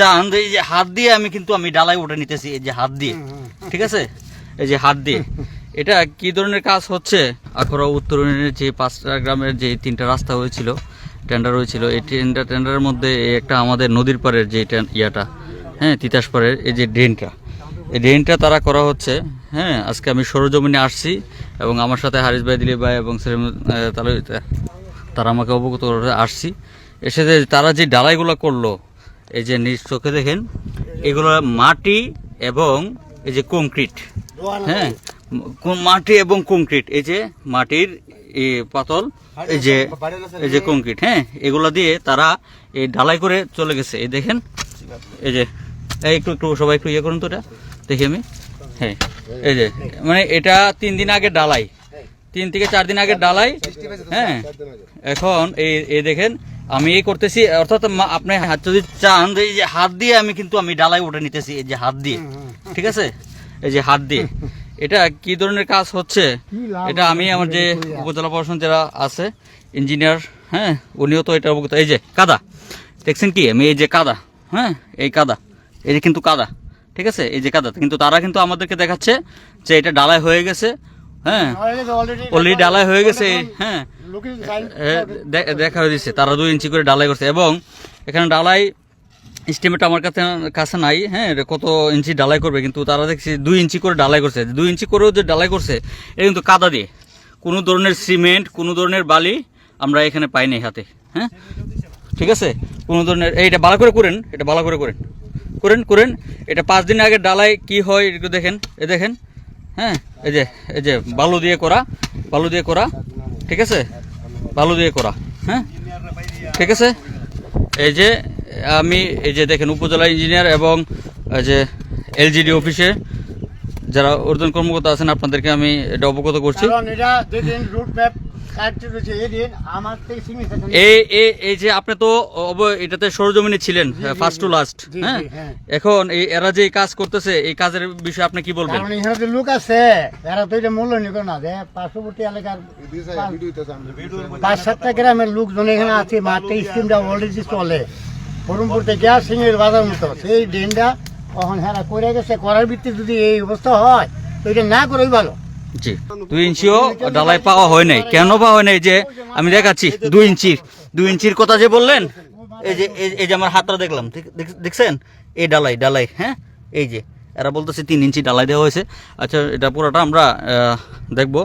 চান এই যে হাত দিয়ে আমি ডালাই উঠে নিতেছি, এই যে হাত দিয়ে, ঠিক আছে, এই যে হাত দিয়ে। এটা কি ধরনের কাজ হচ্ছে? আখড়া উত্তরণের যে 5টা গ্রামের যে 3টা রাস্তা হয়েছিল, টেন্ডার হয়েছিল, এই টেন্ডারের মধ্যে একটা আমাদের নদীর পাড়ের যে ইয়াটা, হ্যাঁ, তিতাস পাড়ের এই যে ড্রেনটা, এই ড্রেনটা তারা করা হচ্ছে। হ্যাঁ, আজকে আমি সরজমিনে আসছি এবং আমার সাথে হারিস ভাই, দিলীপ ভাই এবং তারা আমাকে অবগত করে আসছি। এসে তারা যে ডালাইগুলো করলো, এই যে নিজ চোখে দেখেন, এগুলো মাটি এবং এই যে কংক্রিট, হ্যাঁ, মাটি এবং কংক্রিট, এই যে মাটির পাতল, এই যে কংক্রিট, হ্যাঁ, এগুলো দিয়ে তারা এই ঢালাই করে চলে গেছে। এই দেখেন, এই যে একটু সবাই একটু ইয়ে করুন তো, এটা দেখি আমি। হ্যাঁ, এই যে মানে এটা 3 দিন আগে ডালাই, 3 থেকে 4 দিন আগে ডালাই। হ্যাঁ, এখন এই দেখেন আমি এই করতেছি, অর্থাৎ আপনি যদি চান এই যে হাত দিয়ে আমি ডালাই উঠে নিতেছি, এই যে হাত দিয়ে, ঠিক আছে, এই যে হাত দিয়ে। এটা কি ধরনের কাজ হচ্ছে? এটা আমি আমার যে উপজেলা প্রশাসন যারা আছে, ইঞ্জিনিয়ার, হ্যাঁ, উনিও তো এটা অবগত। এই যে কাদা দেখছেন কি, আমি এই যে কাদা, হ্যাঁ, এই কাদা, এই যে কিন্তু কাদা, ঠিক আছে, এই যে কাদা, কিন্তু তারা কিন্তু আমাদেরকে দেখাচ্ছে যে এটা ডালাই হয়ে গেছে। হ্যাঁ, অলরেডি ডালাই হয়ে গেছে। হ্যাঁ, দেখা হয়ে দিচ্ছে, তারা 2 ইঞ্চি করে ডালাই করছে এবং এখানে ডালাই এস্টিমেট আমার কাছে নাই, হ্যাঁ, কত ইঞ্চি ডালাই করবে, কিন্তু তারা দেখছি 2 ইঞ্চি করে ডালাই করছে। 2 ইঞ্চি করেও যে ডালাই করছে, এটা কিন্তু কাদা দিয়ে, কোনো ধরনের সিমেন্ট, কোনো ধরনের বালি আমরা এখানে পাই নাই হাতে। হ্যাঁ, ঠিক আছে, কোনো ধরনের, এইটা ভালো করে করেন, এটা ভালো করে করেন। এটা 5 দিন আগে ডালাই কি হয় একটু দেখেন, এ দেখেন। হ্যাঁ, এই যে বালু দিয়ে করা, ঠিক আছে, বালু দিয়ে করা। হ্যাঁ, ঠিক আছে, এই যে আমি এই যে দেখেন উপজেলা ইঞ্জিনিয়ার এবং এই যে এলজিডি অফিসে যারা ঊর্ধ্বতন কর্মকর্তা আছেন, আপনাদেরকে আমি এটা অবগত করছি। এই যে আপনি তো এটাতে সরজমিনে ছিলেন ফার্স্ট টু লাস্ট। হ্যাঁ, এখন এরা যে কাজ করতেছে, এই কাজের বিষয়ে আপনি কি বলবেন? এখানে যে লোক আছে, এরা তো এটা মূল্য নিবে না, যে পার্শ্ববর্তী এলাকার 5-7টা গ্রামের লোকজন এখানে আছে, মাঠে স্কিমটা অলরেডি চলে, ফরমপুর থেকে সিংহের বাজার মতো, সেই ড্রেনটা কখন হেরা করে গেছে, করার ভিত্তিতে যদি এই অবস্থা হয় তো এটা না করেই ভালো। জি, 2 ইঞ্চিও ডালাই পাওয়া হয় নাই। কেন পাওয়া হয় নাই? যে আমি দেখাচ্ছি 2 ইঞ্চির কথা যে বললেন, এই যে আমার হাতটা দেখলাম, দেখছেন, এই ডালাই, হ্যাঁ, এই যে এরা বলতেছে 3 ইঞ্চি ডালাই দেওয়া হয়েছে। আচ্ছা, এটা পুরোটা আমরা দেখবো।